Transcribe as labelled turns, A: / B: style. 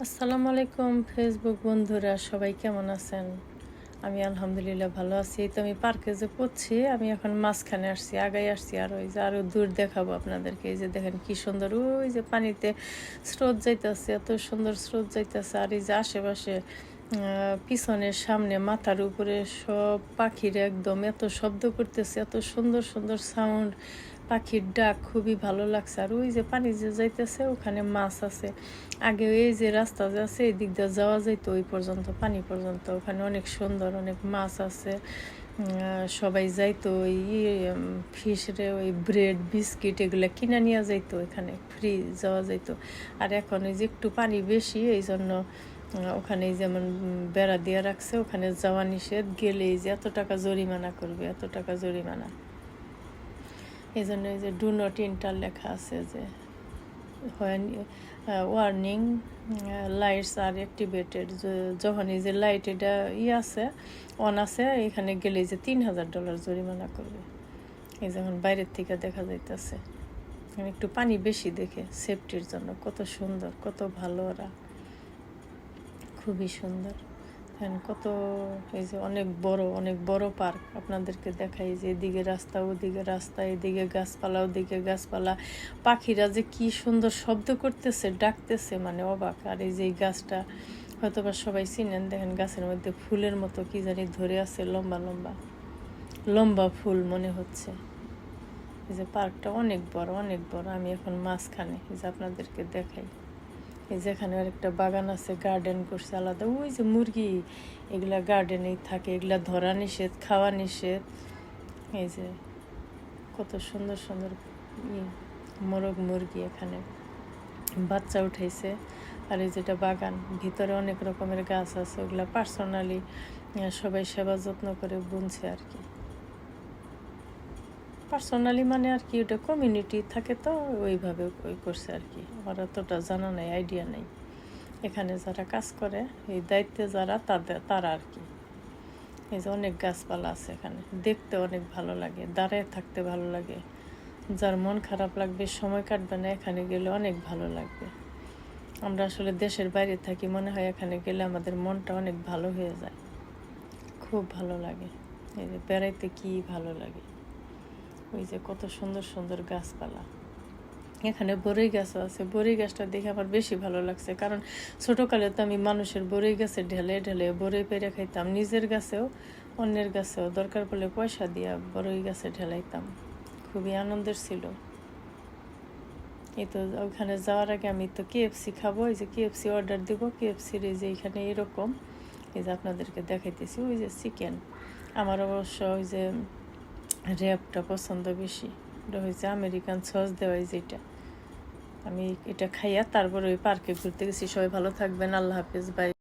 A: আসসালামু আলাইকুম ফেসবুক বন্ধুরা, সবাই কেমন আছেন? আমি আলহামদুলিল্লাহ ভালো আছি। তো আমি পার্কে যে করছি, আমি এখন মাঝখানে আসছি, আগাই আসছি, আর ওই যে আরও দূর দেখাবো আপনাদেরকে। এই যে দেখেন কি সুন্দর, ওই যে পানিতে স্রোত যাইতেছে, এত সুন্দর স্রোত যাইতেছে। আর এই যে আশেপাশে পিছনের সামনে মাথার উপরে সব পাখিরা একদম এত শব্দ করতেছে, এত সুন্দর সুন্দর সাউন্ড, পাখির ডাক খুবই ভালো লাগছে। আর ওই যে পানি যে যাইতেছে, ওখানে মাছ আছে। আগে এই যে রাস্তা যে আছে, এই দিক দিয়ে যাওয়া যাইতো ওই পর্যন্ত, পানি পর্যন্ত। ওখানে অনেক সুন্দর, অনেক মাছ আছে। সবাই যাইতো ওই ফিশরে, ওই ব্রেড বিস্কিট এগুলো কিনে নিয়ে যাইতো, এখানে ফ্রি যাওয়া যাইতো। আর এখন ওই যে একটু পানি বেশি, এই জন্য ওখানে যেমন বেড়া দিয়ে রাখছে, ওখানে যাওয়া নিষেধ, গেলেই যে এত টাকা জরিমানা করবে, এত টাকা জরিমানা। এই জন্য এই যে ডু নট এন্টার লেখা আছে, যে ওয়ার্নিং লাইটস আর অ্যাক্টিভেটেড। যখন এই যে লাইট এটা আছে, অন আছে, এখানে গেলে যে $3000 জরিমানা করবে। এই যখন বাইরের থেকে দেখা যাইতেছে, একটু পানি বেশি দেখে সেফটির জন্য। কত সুন্দর, কত ভালো ওরা, খুবই সুন্দর। কত, এই যে অনেক বড়, অনেক বড় পার্ক। আপনাদেরকে দেখাই যে এদিকে রাস্তা, ওদিকে রাস্তা, এদিকে গাছপালা, ওদিকে গাছপালা। পাখিরা যে কি সুন্দর শব্দ করতেছে, ডাকতেছে, মানে অবাক। আর এই যে এই গাছটা হয়তো বা সবাই চিনেন, দেখেন গাছের মধ্যে ফুলের মতো কি জানি ধরে আছে, লম্বা লম্বা লম্বা ফুল মনে হচ্ছে। এই যে পার্কটা অনেক বড়, অনেক বড়। আমি এখন মাঝখানে, এই যে আপনাদেরকে দেখাই। এই যেখানে আরেকটা বাগান আছে, গার্ডেন করছে আলাদা। ওই যে মুরগি, এগুলা গার্ডেনেই থাকে, এগুলা ধরা নিষেধ, খাওয়া নিষেধ। এই যে কত সুন্দর সুন্দর মোরগ মুরগি এখানে বাচ্চা উঠাইছে। আর এই যেটা বাগান, ভিতরে অনেক রকমের গাছ আছে, ওগুলা পার্সোনালি সবাই সেবা যত্ন করে বুনছে আর কি। পার্সোনালি মানে আর কি, ওটা কমিউনিটি থাকে তো, ওইভাবে ওই করছে আর কি। আমার অতটা জানা নাই, আইডিয়া নেই। এখানে যারা কাজ করে, এই দায়িত্বে যারা, তারা আর কি। এই যে অনেক গাছপালা আছে এখানে, দেখতে অনেক ভালো লাগে, দাঁড়ায় থাকতে ভালো লাগে। যার মন খারাপ লাগবে, সময় কাটবে না, এখানে গেলে অনেক ভালো লাগবে। আমরা আসলে দেশের বাইরে থাকি, মনে হয় এখানে গেলে আমাদের মনটা অনেক ভালো হয়ে যায়, খুব ভালো লাগে। এই যে বেড়াইতে কি ভালো লাগে। ওই যে কত সুন্দর সুন্দর গাছপালা। এখানে বরই গাছও আছে। বরই গাছটা দেখে আমার বেশি ভালো লাগছে, কারণ ছোটোকালে তো আমি মানুষের বরই গাছে ঢেলে ঢেলে বরই পেরে খাইতাম, নিজের গাছেও অন্যের গাছেও, দরকার পড়লে পয়সা দিয়া বরই গাছে ঢেলাইতাম। খুবই আনন্দের ছিল। এই তো ওখানে যাওয়ার আগে আমি তো কেএফসি খাবো, এই যে কেএফসি অর্ডার দিব। কেএফসির এই যে এখানে এরকম, এই যে আপনাদেরকে দেখাইতেছি, ওই যে চিকেন। আমার অবশ্য ওই যে র্যাপটা পছন্দ বেশি। এটা হয়েছে আমেরিকান সস দেওয়া, যেটা আমি এটা খাইয়া তারপর ওই পার্কে ঘুরতে গেছি। সবাই ভালো থাকবেন, আল্লাহ হাফিজ, বাই।